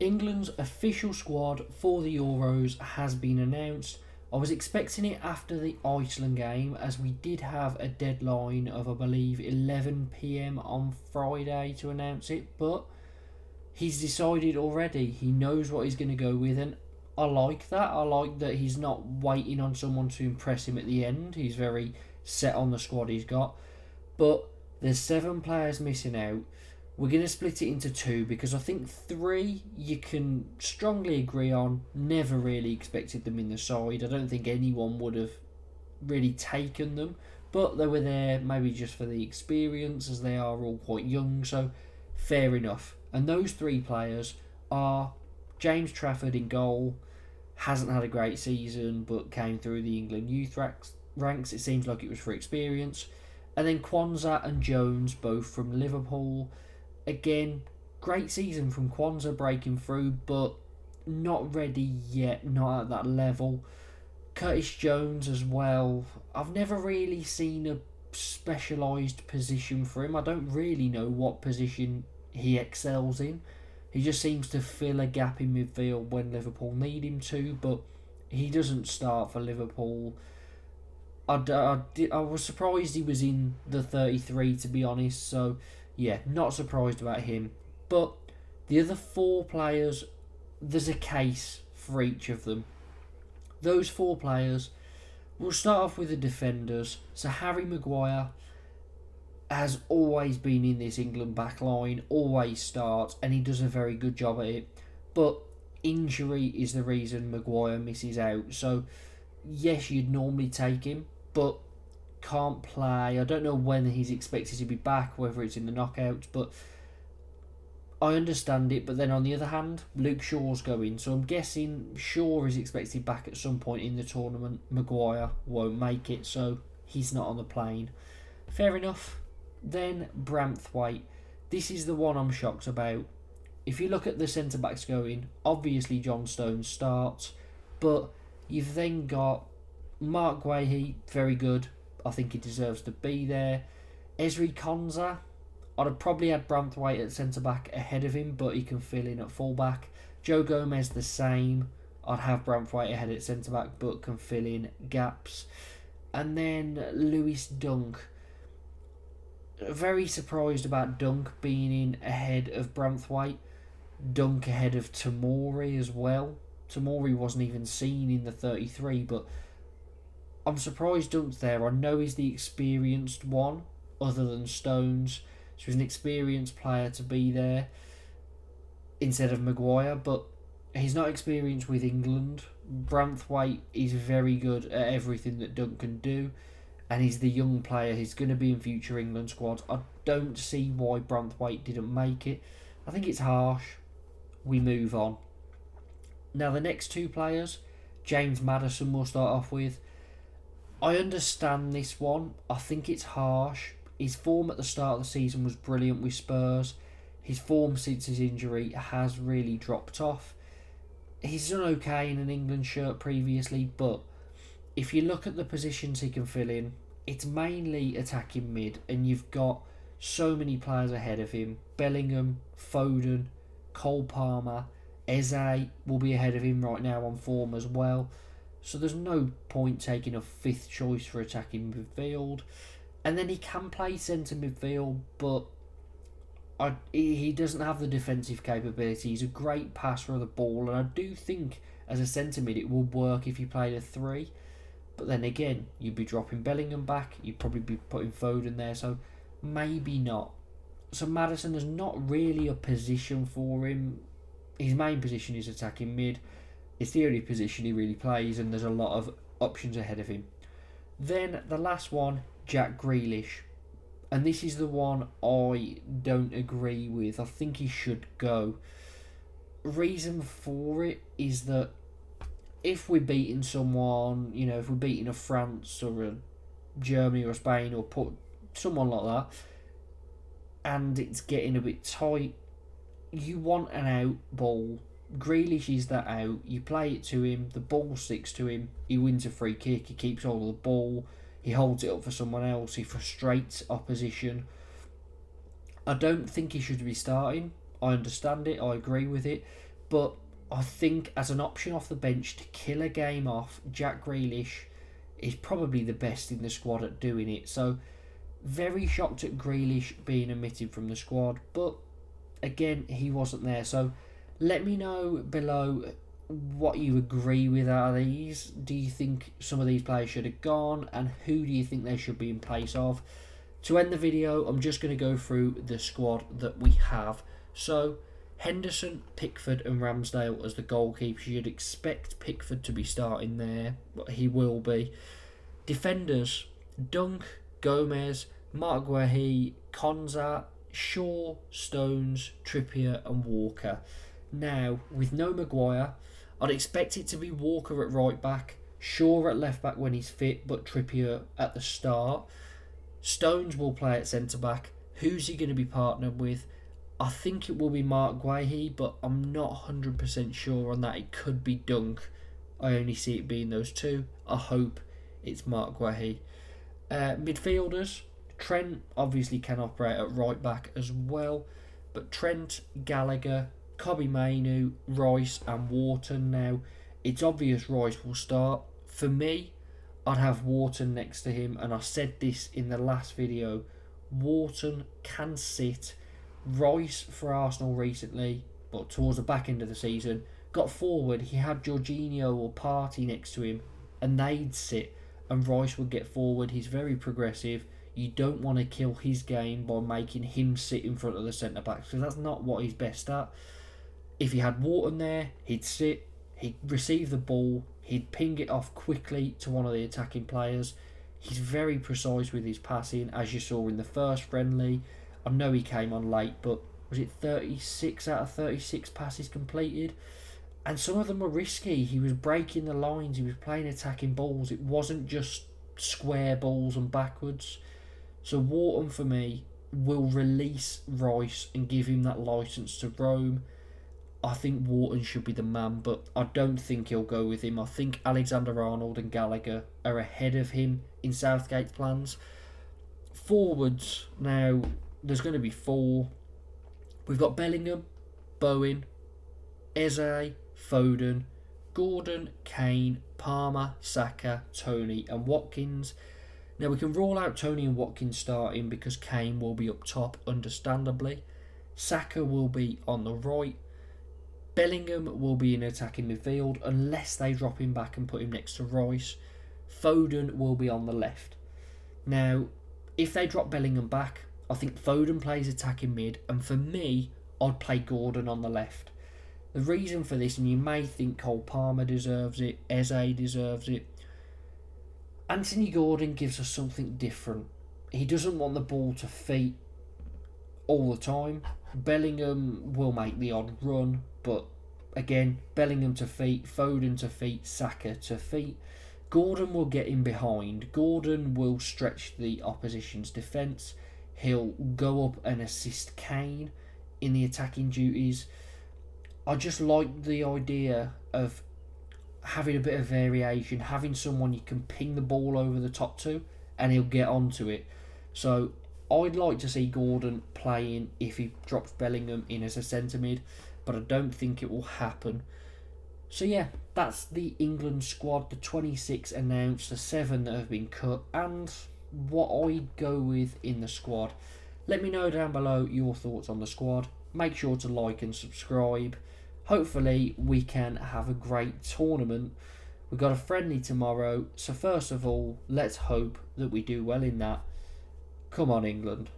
England's official squad for the Euros has been announced. I was expecting it after the Iceland game, as we did have a deadline of, I believe, 11 p.m. on Friday to announce it, but he's decided already. He knows what he's going to go with, and I like that. I like that he's not waiting on someone to impress him at the end. He's very set on the squad he's got. But there's 7 players missing out. We're going to split it into 2 because I think 3 you can strongly agree on. Never really expected them in the side. I don't think anyone would have really taken them. But they were there maybe just for the experience, as they are all quite young. So fair enough. And those 3 players are James Trafford in goal. Hasn't had a great season, but came through the England youth ranks. It seems like it was for experience. And then Quansah and Jones, both from Liverpool. Again, great season from Quansah breaking through, but not ready yet, not at that level. Curtis Jones as well. I've never really seen a specialised position for him. I don't really know what position he excels in. He just seems to fill a gap in midfield when Liverpool need him to, but he doesn't start for Liverpool. I was surprised he was in the 33, to be honest, so yeah, not surprised about him. But the other 4 players, there's a case for each of them. Those 4 players, we'll start off with the defenders. So Harry Maguire has always been in this England back line, always starts, and he does a very good job at it. But injury is the reason Maguire misses out. So yes, you'd normally take him, but can't play. I don't know when he's expected to be back, whether it's in the knockouts, but I understand it. But then on the other hand, Luke Shaw's going, so I'm guessing Shaw is expected back at some point in the tournament. Maguire won't make it, so he's not on the plane. Fair enough. Then Branthwaite. This is the one I'm shocked about. If you look at the centre-backs going, obviously John Stones starts, but you've then got Mark Guehi, very good. I think he deserves to be there. Ezri Konsa, I'd have probably had Branthwaite at centre-back ahead of him, but he can fill in at full-back. Joe Gomez the same. I'd have Branthwaite ahead at centre-back, but can fill in gaps. And then Lewis Dunk. Very surprised about Dunk being in ahead of Branthwaite. Dunk ahead of Tomori as well. Tomori wasn't even seen in the 33, but I'm surprised Dunk's there. I know he's the experienced one, other than Stones. So he's an experienced player to be there instead of Maguire, but he's not experienced with England. Branthwaite is very good at everything that Dunk can do, and he's the young player. He's going to be in future England squads. I don't see why Branthwaite didn't make it. I think it's harsh. We move on. Now the next 2 players, James Maddison we'll start off with. I understand this one. I think it's harsh. His form at the start of the season was brilliant with Spurs. His form since his injury has really dropped off. He's done okay in an England shirt previously, but if you look at the positions he can fill in, it's mainly attacking mid, and you've got so many players ahead of him. Bellingham, Foden, Cole Palmer, Eze will be ahead of him right now on form as well. So there's no point taking a 5th choice for attacking midfield. And then he can play centre midfield, but he doesn't have the defensive capability. He's a great passer of the ball, and I do think as a centre mid it will work if you played a 3. But then again, you'd be dropping Bellingham back, you'd probably be putting Foden there, so maybe not. So Maddison, there's not really a position for him. His main position is attacking mid. It's the only position he really plays, and there's a lot of options ahead of him. Then the last one, Jack Grealish. And this is the one I don't agree with. I think he should go. Reason for it is that if we're beating someone, if we're beating a France or a Germany or a Spain or put someone like that, and it's getting a bit tight, you want an out ball. Grealish is that out. You play it to him, the ball sticks to him, he wins a free kick, he keeps hold of the ball, he holds it up for someone else, he frustrates opposition. I don't think he should be starting. I understand it, I agree with it, But I think as an option off the bench to kill a game off, Jack Grealish is probably the best in the squad at doing it. So very shocked at Grealish being omitted from the squad, but again, he wasn't there. So let me know below what you agree with out of these. Do you think some of these players should have gone, and who do you think they should be in place of? To end the video, I'm just going to go through the squad that we have. So Henderson, Pickford and Ramsdale as the goalkeepers. You'd expect Pickford to be starting there, but he will be. Defenders, Dunk, Gomez, Mark Guehi, Quansah, Shaw, Stones, Trippier and Walker. Now, with no Maguire, I'd expect it to be Walker at right back, Shaw at left back when he's fit, but Trippier at the start. Stones will play at centre back. Who's he going to be partnered with? I think it will be Mark Guehi, but I'm not 100% sure on that. It could be Dunk. I only see it being those two. I hope it's Mark Guehi. Midfielders, Trent obviously can operate at right back as well, but Trent, Gallagher, Kobbie Mainoo, Rice and Wharton. Now, it's obvious Rice will start. For me, I'd have Wharton next to him, and I said this in the last video. Wharton can sit. Rice for Arsenal recently, but towards the back end of the season, got forward. He had Jorginho or Partey next to him, and they'd sit, and Rice would get forward. He's very progressive. You don't want to kill his game by making him sit in front of the centre-backs, because that's not what he's best at. If you had Wharton there, he'd sit, he'd receive the ball, he'd ping it off quickly to one of the attacking players. He's very precise with his passing, as you saw in the first friendly. I know he came on late, but was it 36 out of 36 passes completed? And some of them were risky. He was breaking the lines, he was playing attacking balls. It wasn't just square balls and backwards. So Wharton, for me, will release Rice and give him that licence to roam. I think Wharton should be the man, but I don't think he'll go with him. I think Alexander-Arnold and Gallagher are ahead of him in Southgate's plans. Forwards, now, there's going to be four. We've got Bellingham, Bowen, Eze, Foden, Gordon, Kane, Palmer, Saka, Toney and Watkins. Now we can rule out Toney and Watkins starting because Kane will be up top, understandably. Saka will be on the right. Bellingham will be in attacking midfield unless they drop him back and put him next to Rice. Foden will be on the left. Now, if they drop Bellingham back, I think Foden plays attacking mid, and for me, I'd play Gordon on the left. The reason for this, and you may think Cole Palmer deserves it, Eze deserves it, Anthony Gordon gives us something different. He doesn't want the ball to feet all the time. Bellingham will make the odd run, but again, Bellingham to feet, Foden to feet, Saka to feet. Gordon will get in behind. Gordon will stretch the opposition's defence. He'll go up and assist Kane in the attacking duties. I just like the idea of having a bit of variation, having someone you can ping the ball over the top to and he'll get onto it. So I'd like to see Gordon playing if he drops Bellingham in as a centre mid, but I don't think it will happen. So yeah, that's the England squad, the 26 announced, the 7 that have been cut, and what I'd go with in the squad. Let me know down below your thoughts on the squad. Make sure to like and subscribe. Hopefully we can have a great tournament. We've got a friendly tomorrow, so first of all, let's hope that we do well in that. Come on, England.